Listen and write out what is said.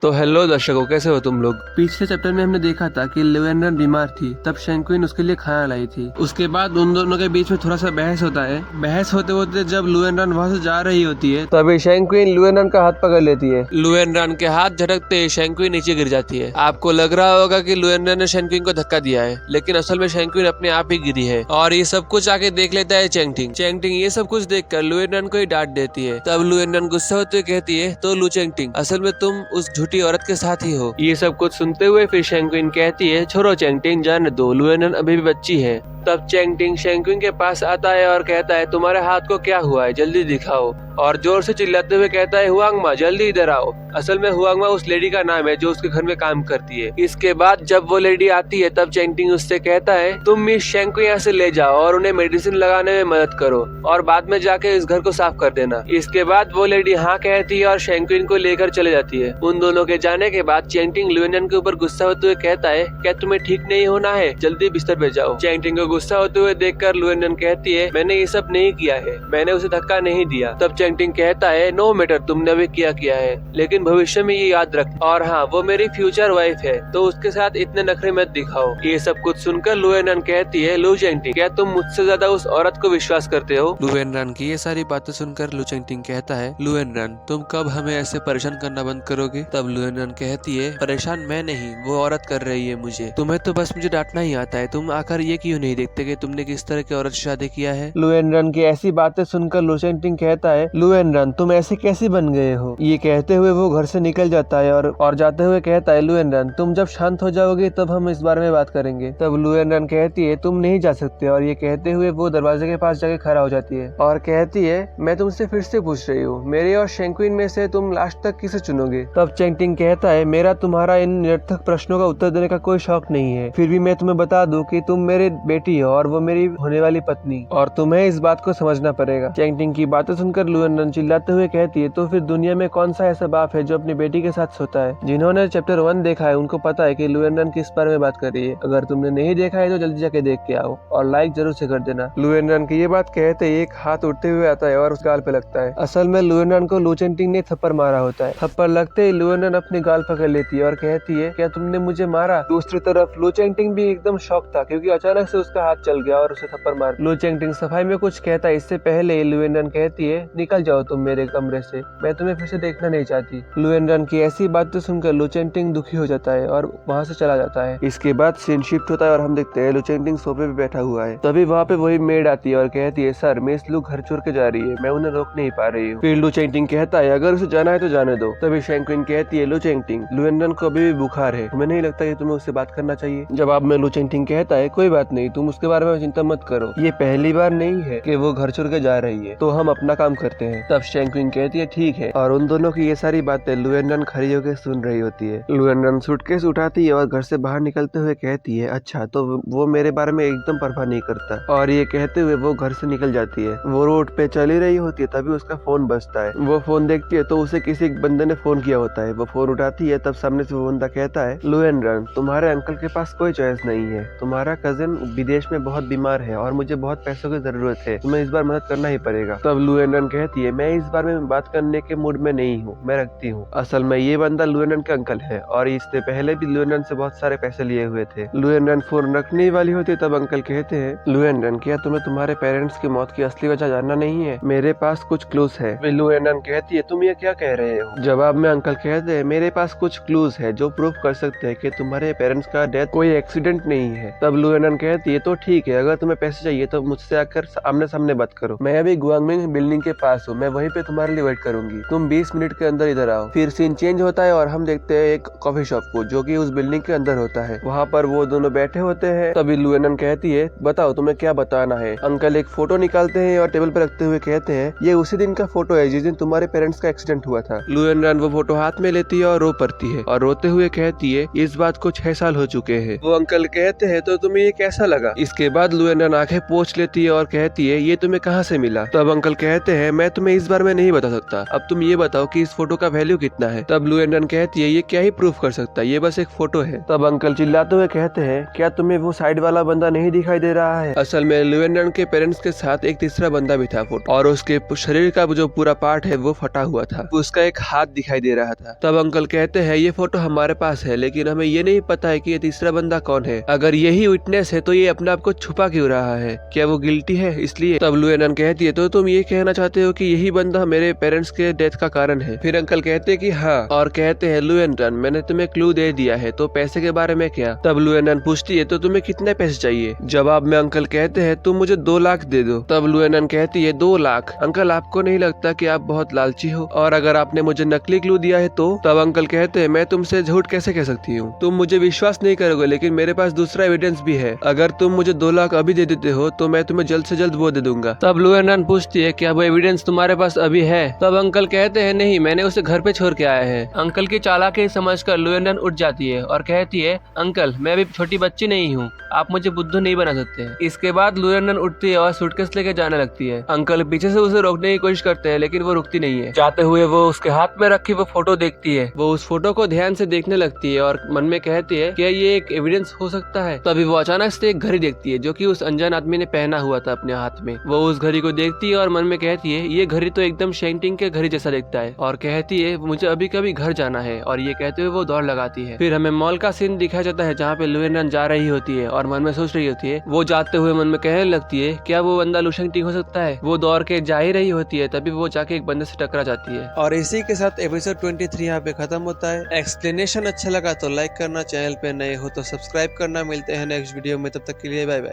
तो हेलो दर्शकों, कैसे हो तुम लोग। पिछले चैप्टर में हमने देखा था कि लुएनरन बीमार थी, तब शैंक्विन उसके लिए खाना लाई थी। उसके बाद उन दोनों के बीच में थोड़ा सा बहस होता है। बहस होते होते जब लुएनरन वहाँ से जा रही होती है तभी शैंक्विन लुएनरन का हाथ पकड़ लेती है। लुएनरन के हाथ झटकते शैंक्विन नीचे गिर जाती है। आपको लग रहा होगा कि लुएनरन ने शैंक्विन को धक्का दिया है, लेकिन असल में शैंक्विन अपने आप ही गिरी है। और ये सब कुछ आके देख लेता है चैंगटिंग। चैंगटिंग ये सब कुछ देखकर लुएनरन को ही डांट देती है। तब लुएनरन गुस्सा होते हुए कहती है, तो लू चैंगटिंग, असल में तुम उस झूठी औरत के साथ ही हो। ये सब कुछ सुनते हुए फिर शैंक्विन कहती है, छोड़ो चैंगटिंग, जाने दो, लुएनरन अभी भी बच्ची है। तब चैंगटिंग शैंक्विन के पास आता है और कहता है, तुम्हारे हाथ को क्या हुआ है, जल्दी दिखाओ। और जोर से चिल्लाते हुए कहता है, हुआंगमा जल्दी इधर आओ। असल में हुआंगमा उस लेडी का नाम है जो उसके घर में काम करती है। इसके बाद जब वो लेडी आती है तब चैंगटिंग उससे कहता है, तुम मिस शेंग को यहाँ से ले जाओ और उन्हें मेडिसिन लगाने में मदद करो और बाद में जाके इस घर को साफ कर देना। इसके बाद वो लेडी हाँ कहती है और शैंक्विन को लेकर चले जाती है। उन दोनों के जाने के बाद चैंगटिंग लुएनरन के ऊपर गुस्सा होते हुए कहता है, क्या तुम्हें ठीक नहीं होना है, जल्दी बिस्तर पे जाओ। चैंगटिंग को गुस्सा होते हुए देखकर लुएनरन कहती है, मैंने ये सब नहीं किया है, मैंने उसे धक्का नहीं दिया। तब चैंगटिंग कहता है, नो मैटर, तुमने अभी किया है, लेकिन भविष्य में ये याद रख, और हाँ, वो मेरी फ्यूचर वाइफ है, तो उसके साथ इतने नखरे मत दिखाओ। ये सब कुछ सुनकर लुएनरन कहती है, लू चैंगटिंग, क्या तुम मुझसे ज्यादा उस औरत को विश्वास करते हो। लुएनरन की ये सारी बातें सुनकर लू चैंगटिंग कहता है, लुएनरन, तुम कब हमें ऐसे परेशान करना बंद करोगे। तब लुएनरन कहती है, परेशान मैं नहीं, वो औरत कर रही है मुझे, तुम्हें तो बस मुझे डांटना ही आता है, तुम आकर ये क्यों नहीं देखते कि तुमने किस तरह की औरत से शादी किया है। लुएनरन की ऐसी बातें सुनकर लू चैंगटिंग कहता है, लुएनरन, तुम ऐसे कैसे बन गए हो। ये कहते हुए वो घर से निकल जाता है और जाते हुए कहता है, लुएनरन, तुम जब शांत हो जाओगे तब हम इस बारे में बात करेंगे। तब लुएनरन कहती है, तुम नहीं जा सकते, और ये कहते हुए वो दरवाजे के पास जाके खड़ा हो जाती है और कहती है, मैं तुमसे फिर से पूछ रही हूँ, मेरे और शैंक्विन में से तुम लास्ट तक किसे चुनोगे। तब चैंगटिंग कहता है, मेरा तुम्हारा इन निरर्थक प्रश्नों का उत्तर देने का कोई शौक नहीं है, फिर भी मैं तुम्हें बता दूं कि तुम मेरी बेटी हो और वो मेरी होने वाली पत्नी, और तुम्हें इस बात को समझना पड़ेगा। चैंगटिंग की बातें सुनकर लुएनरन चिल्लाते हुए कहती है, तो फिर दुनिया में कौन सा ऐसा बाप है जो अपनी बेटी के साथ सोता है। जिन्होंने चैप्टर 1 देखा है उनको पता है कि लुएनरन किस बारे में बात कर रही है। अगर तुमने नहीं देखा है तो जल्दी जाके देख के आओ और लाइक जरूर से कर देना। लुएनरन की ये बात कहते ही एक हाथ उठते हुए आता है और उस गाल पे लगता है। असल में लुएनरन को लू चैंगटिंग ने थप्पड़ मारा होता है। थप्पड़ लगते ही लुएनरन अपनी गाल पकड़ लेती है और कहती है, क्या तुमने मुझे मारा। दूसरी तरफ लू चैंगटिंग भी एकदम शॉक था क्योंकि अचानक से उसका हाथ चल गया और उसे थप्पड़ मार। लू चैंगटिंग सफाई में कुछ कहता है, इससे पहले लुएनरन कहती है, निकल जाओ तुम मेरे कमरे से, मैं तुम्हें फिर से देखना नहीं चाहती। लुएनरन की ऐसी बातें सुनकर लू चैंगटिंग दुखी हो जाता है और वहाँ से चला जाता है। इसके बाद सीन शिफ्ट होता है और हम देखते हैं लू चैंगटिंग सोफे पे बैठा हुआ है। तभी वहाँ पे वही मेड आती है और कहती है, सर मिस लू घर छोड़ के जा रही है, मैं उन्हें रोक नहीं पा रही हूँ। फिर लू चैंगटिंग कहता है, अगर उसे जाना है तो जाने दो। तभी शैंक्विन कहती है, लू चैंगटिंग, लुएनरन को अभी भी बुखार है, तुम्हें नहीं लगता कि तुम्हें उससे बात करना चाहिए। जवाब में लू चैंगटिंग कहता है, कोई बात नहीं, तुम उसके बारे में चिंता मत करो, ये पहली बार नहीं है कि वो घर छोड़ के जा रही है, तो हम अपना काम करते हैं। तब शैंक्विन कहती है, ठीक है, और उन दोनों की ये सारी बातें लुएनरन खड़ी होकर सुन रही होती है। लुएनरन सूटकेस उठाती है और घर से बाहर निकलते हुए कहती है, अच्छा, तो वो मेरे बारे में एकदम परवाह नहीं करता, और ये कहते हुए वो घर से निकल जाती है। वो रोड पे चली रही होती है, तभी उसका फोन बजता है। वो फोन देखती है तो उसे किसी बंदे ने फोन किया होता है। वो फोन उठाती है, तब सामने से वो बंदा कहता है, लुएनरन, तुम्हारे अंकल के पास कोई चॉइस नहीं है, तुम्हारा कजिन विदेश में बहुत बीमार है और मुझे बहुत पैसों की जरूरत है, तुम्हें इस बार मदद करना ही पड़ेगा। तब लुएनरन कहती है, मैं इस बार में बात करने के मूड में नहीं हूँ, मैं रखती हूँ। असल में ये बंदा लुएनरन का अंकल है और इससे पहले भी लुएनरन से बहुत सारे पैसे लिए हुए थे। लुएनरन फोन रखने वाली होती है, तब अंकल कहते हैं, लुएनरन, क्या तुम्हें तुम्हारे पेरेंट्स की मौत की असली वजह जानना नहीं है, मेरे पास कुछ क्लूज है। लुएनरन कहती है, तुम ये क्या कह रहे हो। जवाब में अंकल कहते हैं, मेरे पास कुछ क्लूज है जो प्रूफ कर सकते हैं कि तुम्हारे पेरेंट्स का डेथ कोई एक्सीडेंट नहीं है। तब लुएनरन कहती है, तो ठीक है, अगर तुम्हें पैसे चाहिए तो मुझसे आकर आमने सामने बात करो, मैं अभी गुआंगमिंग बिल्डिंग के पास हूँ, मैं वहीं पे तुम्हारे लिए वेट करूंगी, तुम 20 मिनट के अंदर इधर आओ। फिर सीन चेंज होता है और हम देखते हैं एक कॉफी शॉप को जो कि उस बिल्डिंग के अंदर होता है। वहाँ पर वो दोनों बैठे होते हैं। तभी लुएनरन कहती है, बताओ तुम्हें क्या बताना है। अंकल एक फोटो निकालते हैं और टेबल पर रखते हुए कहते हैं, ये उसी दिन का फोटो है जिस दिन तुम्हारे पेरेंट्स का एक्सीडेंट हुआ था। लुएनरन वो फोटो हाथ में लेती है और रो पड़ती है और रोते हुए कहती है, इस बात को 6 साल हो चुके हैं। वो अंकल कहते हैं, तो तुम्हें ये कैसा लगा। इसके बाद लुएनरन आंखें पोंछ लेती है और कहती है ये तुम्हें कहाँ से मिला। तब अंकल कहते हैं मैं तुम्हें इस बार में नहीं बता सकता, अब तुम ये बताओ कि इस फोटो का वैल्यू कितना है। तब लुएनरन कहती है ये क्या ही प्रूफ कर सकता है, ये बस एक फोटो है। तब अंकल चिल्लाते हुए कहते हैं क्या तुम्हें वो साइड वाला बंदा नहीं दिखाई दे रहा है। असल में लुएनरन के पेरेंट्स के साथ एक तीसरा बंदा भी था फोटो, और उसके शरीर का जो पूरा पार्ट है वो फटा हुआ था, उसका एक हाथ दिखाई दे रहा था। तब अंकल कहते हैं ये फोटो हमारे पास है, लेकिन हमें ये नहीं पता है कि ये तीसरा बंदा कौन है। अगर यही विटनेस है तो ये अपने आप को छुपा क्यों रहा है, क्या वो गिल्टी है इसलिए। तब लुएनरन कहती है तो तुम ये कहना चाहते हो कि यही बंदा मेरे पेरेंट्स के डेथ का कारण है। फिर अंकल कहते हैं कि हाँ, और कहते हैं लुएनरन मैंने तुम्हें क्लू दे दिया है, तो पैसे के बारे में क्या। तब लुएनरन पूछती है तो तुम्हें कितने पैसे चाहिए। जवाब में अंकल कहते हैं तुम मुझे 2 लाख दे दो। तब लुएनरन कहती है 2 लाख? अंकल आपको नहीं लगता कि आप बहुत लालची हो, और अगर आपने मुझे नकली क्लू दिया है तो। तब अंकल कहते हैं मैं तुमसे झूठ कैसे कह सकती हूँ, तुम मुझे विश्वास नहीं करोगे, लेकिन मेरे पास दूसरा एविडेंस भी है। अगर तुम मुझे 2 लाख अभी दे देते हो तो मैं तुम्हें जल्द से जल्द वो दे दूंगा। तब लुएनरन पूछती है क्या वो एविडेंस तुम्हारे पास अभी है। तब अंकल कहते हैं नहीं, मैंने उसे घर पे छोड़ के आया है। अंकल की चालाकी समझकर लुएनरन उठ जाती है और कहती है अंकल मैं अभी छोटी बच्ची नहीं हूँ, आप मुझे बुद्धू नहीं बना सकते। इसके बाद लुएनरन उठती है और सूटकेस लेके जाने लगती है। अंकल पीछे से उसे रोकने की कोशिश करते हैं, लेकिन वो रुकती नहीं है। जाते हुए वो उसके हाथ में रखी वो फोटो देखती है। वो उस फोटो को ध्यान से देखने लगती है और मन में कहती है क्या ये एक एविडेंस हो सकता है। तभी वो अचानक से एक घड़ी देखती है जो कि उस अनजान आदमी ने पहना हुआ था अपने हाथ में। वो उस घड़ी को देखती है और मन में कहती है ये घड़ी तो एकदम शेंटिंग के घड़ी जैसा दिखता है, और कहती है मुझे अभी कभी घर जाना है, और ये कहते हुए वो दौड़ लगाती है। फिर हमें मॉल का सीन दिखाया जाता है जहाँ पे लुएनरन जा रही होती है और मन में सोच रही होती है। वो जाते हुए मन में कहने लगती है क्या वो बंदा लू शेंटिंग हो सकता है। वो दौड़ के जा ही रही होती है, तभी वो जाके एक बंदे से टकरा जाती है। और इसी के साथ एपिसोड 23 यहाँ पे खत्म होता है। एक्सप्लेनेशन अच्छा लगा तो लाइक करना, चैनल पे नए हो तो सब्सक्राइब करना। मिलते हैं नेक्स्ट वीडियो में, तब तक के लिए बाय बाय।